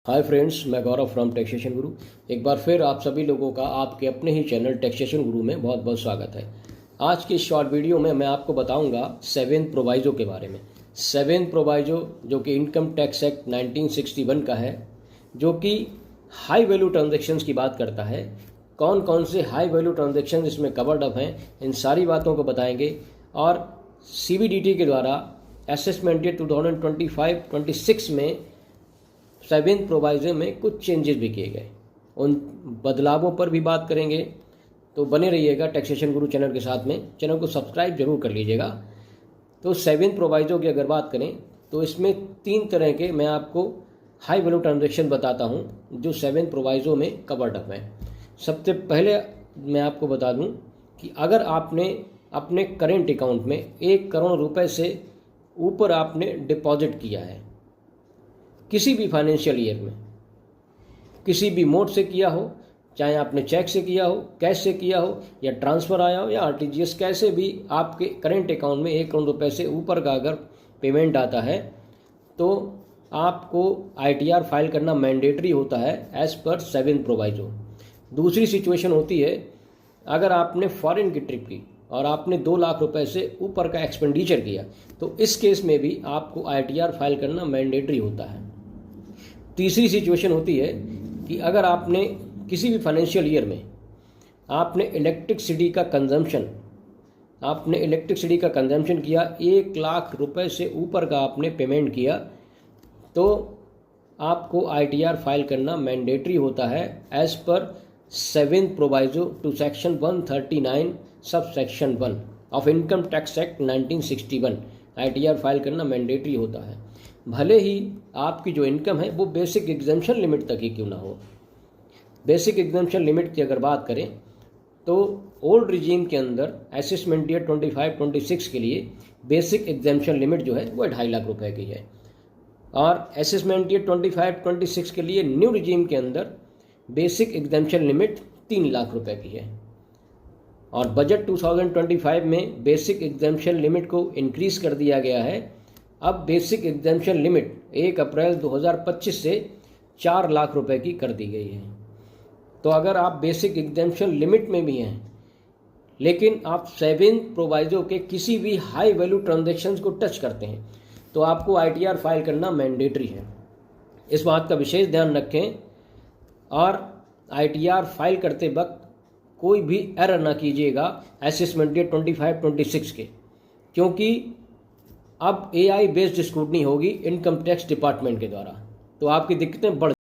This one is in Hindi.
हाय फ्रेंड्स, मैं गौरव फ्रॉम टैक्सेशन गुरु। एक बार फिर आप सभी लोगों का आपके अपने ही चैनल टैक्सेशन गुरु में बहुत बहुत स्वागत है। आज की इस शॉर्ट वीडियो में मैं आपको बताऊंगा सेवेंथ प्रोवाइजो के बारे में। सेवेंथ प्रोवाइजो जो कि इनकम टैक्स एक्ट 1961 का है, जो कि हाई वैल्यू ट्रांजेक्शन्स की बात करता है। कौन कौन से हाई वैल्यू ट्रांजेक्शन इसमें कवर्ड अप हैं, इन सारी बातों को बताएंगे। और CBDT के द्वारा असेसमेंट ईयर 2025-26 में सेवेंथ प्रोवाइजो में कुछ चेंजेस भी किए गए, उन बदलावों पर भी बात करेंगे। तो बने रहिएगा टैक्सेशन गुरु चैनल के साथ में। चैनल को सब्सक्राइब जरूर कर लीजिएगा। तो सेवेंथ प्रोवाइजो की अगर बात करें तो इसमें 3 तरह के मैं आपको हाई वैल्यू ट्रांजेक्शन बताता हूं जो सेवेंथ प्रोवाइजो में कवर्ड अप हैं। सबसे पहले मैं आपको बता दूं कि अगर आपने अपने करेंट अकाउंट में 1 करोड़ रुपए से ऊपर आपने डिपॉजिट किया है किसी भी फाइनेंशियल ईयर में, किसी भी मोड से किया हो, चाहे आपने चेक से किया हो, कैश से किया हो, या ट्रांसफ़र आया हो, या RTGS, कैसे भी आपके करेंट अकाउंट में 1 करोड़ रुपए से ऊपर का अगर पेमेंट आता है तो आपको ITR फाइल करना मैंडेटरी होता है एज पर सेवेंथ प्रोवाइजो। दूसरी सिचुएशन होती है अगर आपने फॉरेन की ट्रिप की और आपने 2 लाख रुपए से ऊपर का एक्सपेंडिचर किया, तो इस केस में भी आपको ITR फाइल करना मैंडेटरी होता है। तीसरी सिचुएशन होती है कि अगर आपने किसी भी फाइनेंशियल ईयर में आपने इलेक्ट्रिसिटी का कंजम्पशन किया, 1 लाख रुपए से ऊपर का आपने पेमेंट किया, तो आपको ITR फाइल करना मैंडेटरी होता है as per seventh proviso to section 139 sub section 1 of income tax act 1961। ITR file करना मैंडेटरी होता है, भले ही आपकी जो इनकम है वो बेसिक एग्जम्पशन लिमिट तक ही क्यों ना हो। बेसिक एग्जम्पशन लिमिट की अगर बात करें तो ओल्ड रिजीम के अंदर असेसमेंट ईयर 25-26 के लिए बेसिक एग्जम्पशन लिमिट जो है वो 2.5 लाख रुपए की है, और असेसमेंट ईयर 25-26 के लिए न्यू रिजीम के अंदर बेसिक एग्जम्पशन लिमिट 3 लाख रुपए की है। और बजट 2025 में बेसिक एग्जम्पशन लिमिट को इंक्रीज कर दिया गया है। अब बेसिक एग्जम्पशन लिमिट 1 अप्रैल 2025 से 4 लाख रुपए की कर दी गई है। तो अगर आप बेसिक एग्जम्पशन लिमिट में भी हैं लेकिन आप सेवेंथ प्रोवाइजो के किसी भी हाई वैल्यू ट्रांजेक्शन्स को टच करते हैं तो आपको ITR फाइल करना मैंडेटरी है। इस बात का विशेष ध्यान रखें, और ITR फाइल करते वक्त कोई भी एरर ना कीजिएगा असेसमेंट ईयर 25-26 के, क्योंकि अब AI बेस्ड स्क्रूटनी होगी इनकम टैक्स डिपार्टमेंट के द्वारा, तो आपकी दिक्कतें बढ़